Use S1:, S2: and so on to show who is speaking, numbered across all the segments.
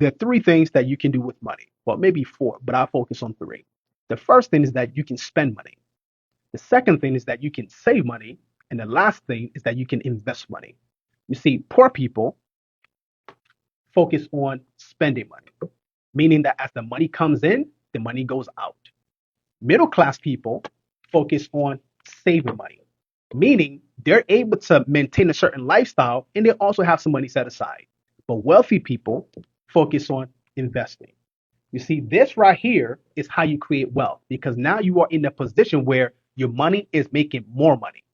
S1: there are three things that you can do with money. Well, maybe four, but I'll focus on three. The first thing is that you can spend money. The second thing is that you can save money. And the last thing is that you can invest money. You see, poor people focus on spending money, meaning that as the money comes in, the money goes out. Middle class people focus on saving money, meaning they're able to maintain a certain lifestyle and they also have some money set aside. But wealthy people focus on investing. You see, this right here is how you create wealth because now you are in a position where your money is making more money.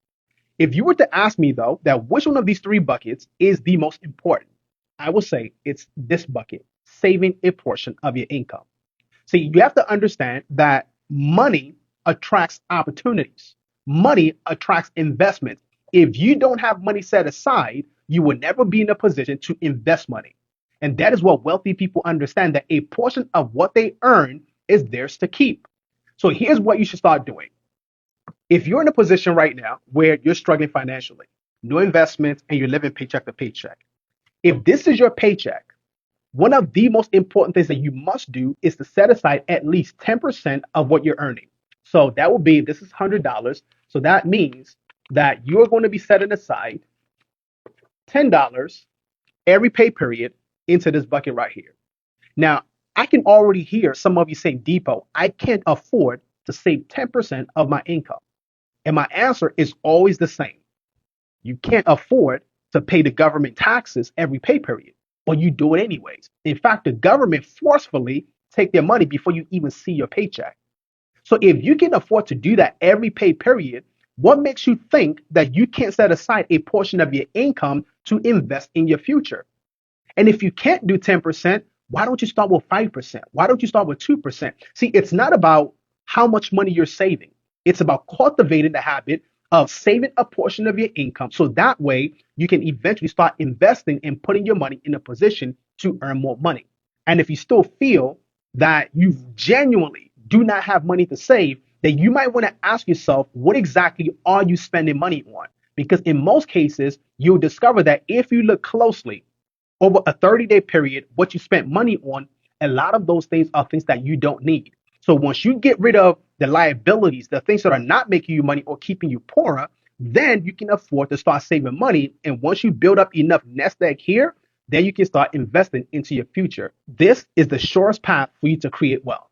S1: If you were to ask me, though, that which one of these three buckets is the most important, I will say it's this bucket, saving a portion of your income. See, you have to understand that money attracts opportunities. Money attracts investments. If you don't have money set aside, you will never be in a position to invest money. And that is what wealthy people understand that a portion of what they earn is theirs to keep. So here's what you should start doing. If you're in a position right now where you're struggling financially, no investments, and you're living paycheck to paycheck, if this is your paycheck, one of the most important things that you must do is to set aside at least 10% of what you're earning. So that will be, this is $100. So that means that you're going to be setting aside $10 every pay period into this bucket right here. Now, I can already hear some of you saying, Depot, I can't afford to save 10% of my income. And my answer is always the same. You can't afford to pay the government taxes every pay period, but you do it anyways. In fact, the government forcefully take their money before you even see your paycheck. So if you can afford to do that every pay period, what makes you think that you can't set aside a portion of your income to invest in your future? And if you can't do 10%, why don't you start with 5%? Why don't you start with 2%? See, it's not about how much money you're saving. It's about cultivating the habit of saving a portion of your income. So that way you can eventually start investing and putting your money in a position to earn more money. And if you still feel that you genuinely do not have money to save, then you might want to ask yourself, what exactly are you spending money on? Because in most cases, you'll discover that if you look closely over a 30-day period, what you spent money on, a lot of those things are things that you don't need. So once you get rid of the liabilities, the things that are not making you money or keeping you poorer, then you can afford to start saving money. And once you build up enough nest egg here, then you can start investing into your future. This is the surest path for you to create wealth.